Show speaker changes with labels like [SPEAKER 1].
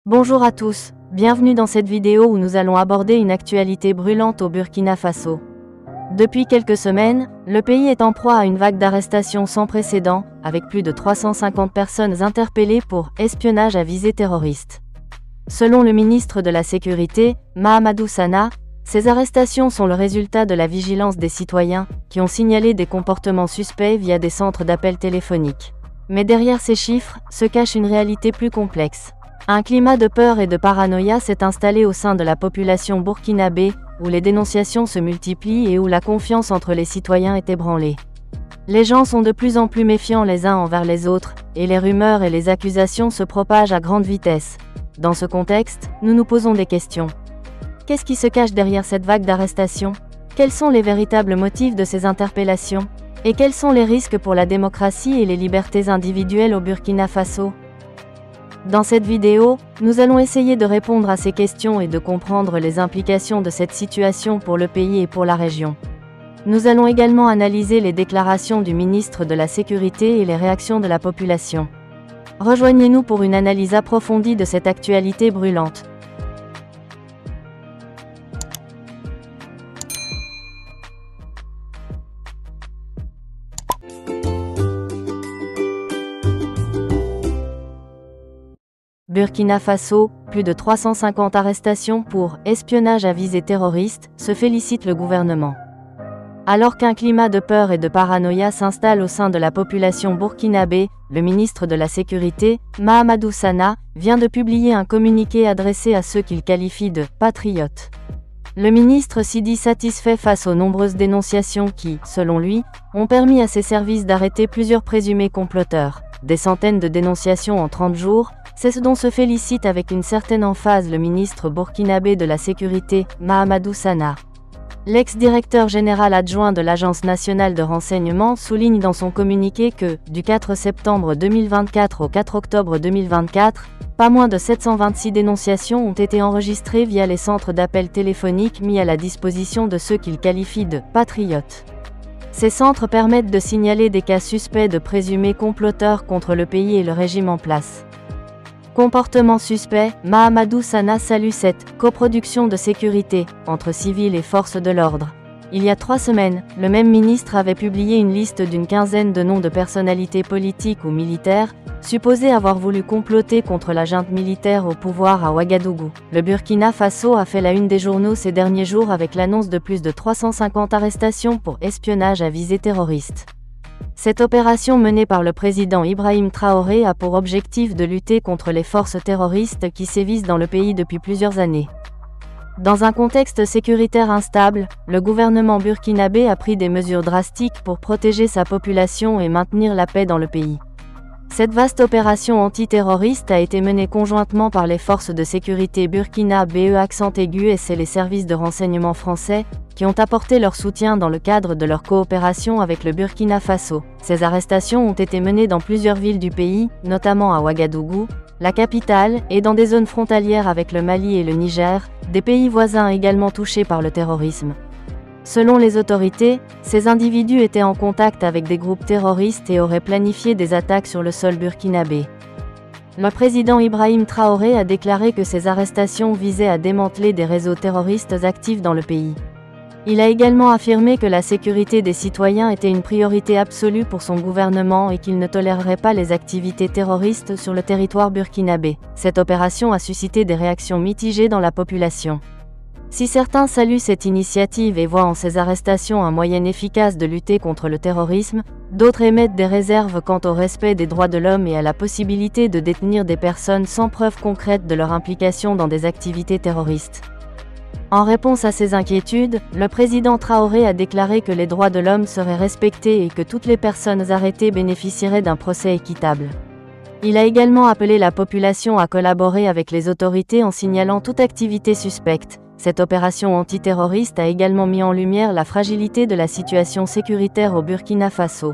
[SPEAKER 1] Bonjour à tous, bienvenue dans cette vidéo où nous allons aborder une actualité brûlante au Burkina Faso. Depuis quelques semaines, le pays est en proie à une vague d'arrestations sans précédent, avec plus de 350 personnes interpellées pour espionnage à visée terroriste. Selon le ministre de la Sécurité, Mahamadou Sana, ces arrestations sont le résultat de la vigilance des citoyens, qui ont signalé des comportements suspects via des centres d'appel téléphoniques. Mais derrière ces chiffres, se cache une réalité plus complexe. Un climat de peur et de paranoïa s'est installé au sein de la population burkinabé, où les dénonciations se multiplient et où la confiance entre les citoyens est ébranlée. Les gens sont de plus en plus méfiants les uns envers les autres, et les rumeurs et les accusations se propagent à grande vitesse. Dans ce contexte, nous nous posons des questions. Qu'est-ce qui se cache derrière cette vague d'arrestations? Quels sont les véritables motifs de ces interpellations? Et quels sont les risques pour la démocratie et les libertés individuelles au Burkina Faso? Dans cette vidéo, nous allons essayer de répondre à ces questions et de comprendre les implications de cette situation pour le pays et pour la région. Nous allons également analyser les déclarations du ministre de la Sécurité et les réactions de la population. Rejoignez-nous pour une analyse approfondie de cette actualité brûlante. Burkina Faso, plus de 350 arrestations pour espionnage à visée terroriste, se félicite le gouvernement. Alors qu'un climat de peur et de paranoïa s'installe au sein de la population burkinabé, le ministre de la Sécurité, Mahamadou Sana, vient de publier un communiqué adressé à ceux qu'il qualifie de « patriotes ». Le ministre s'y dit satisfait face aux nombreuses dénonciations qui, selon lui, ont permis à ses services d'arrêter plusieurs présumés comploteurs. Des centaines de dénonciations en 30 jours, c'est ce dont se félicite avec une certaine emphase le ministre burkinabé de la Sécurité, Mahamadou Sana. L'ex-directeur général adjoint de l'Agence nationale de renseignement souligne dans son communiqué que, du 4 septembre 2024 au 4 octobre 2024, pas moins de 726 dénonciations ont été enregistrées via les centres d'appel téléphoniques mis à la disposition de ceux qu'il qualifie de « patriotes ». Ces centres permettent de signaler des cas suspects de présumés comploteurs contre le pays et le régime en place. Comportement suspect, Mahamadou Sana salue cette coproduction de sécurité entre civils et forces de l'ordre. Il y a 3 semaines, le même ministre avait publié une liste d'une quinzaine de noms de personnalités politiques ou militaires, supposées avoir voulu comploter contre la junte militaire au pouvoir à Ouagadougou. Le Burkina Faso a fait la une des journaux ces derniers jours avec l'annonce de plus de 350 arrestations pour espionnage à visée terroriste. Cette opération menée par le président Ibrahim Traoré a pour objectif de lutter contre les forces terroristes qui sévissent dans le pays depuis plusieurs années. Dans un contexte sécuritaire instable, le gouvernement burkinabé a pris des mesures drastiques pour protéger sa population et maintenir la paix dans le pays. Cette vaste opération antiterroriste a été menée conjointement par les forces de sécurité burkinabé accent aigu et les services de renseignement français, qui ont apporté leur soutien dans le cadre de leur coopération avec le Burkina Faso. Ces arrestations ont été menées dans plusieurs villes du pays, notamment à Ouagadougou, la capitale, et dans des zones frontalières avec le Mali et le Niger, des pays voisins également touchés par le terrorisme. Selon les autorités, ces individus étaient en contact avec des groupes terroristes et auraient planifié des attaques sur le sol burkinabé. Le président Ibrahim Traoré a déclaré que ces arrestations visaient à démanteler des réseaux terroristes actifs dans le pays. Il a également affirmé que la sécurité des citoyens était une priorité absolue pour son gouvernement et qu'il ne tolérerait pas les activités terroristes sur le territoire burkinabé. Cette opération a suscité des réactions mitigées dans la population. Si certains saluent cette initiative et voient en ces arrestations un moyen efficace de lutter contre le terrorisme, d'autres émettent des réserves quant au respect des droits de l'homme et à la possibilité de détenir des personnes sans preuve concrète de leur implication dans des activités terroristes. En réponse à ces inquiétudes, le président Traoré a déclaré que les droits de l'homme seraient respectés et que toutes les personnes arrêtées bénéficieraient d'un procès équitable. Il a également appelé la population à collaborer avec les autorités en signalant toute activité suspecte. Cette opération antiterroriste a également mis en lumière la fragilité de la situation sécuritaire au Burkina Faso.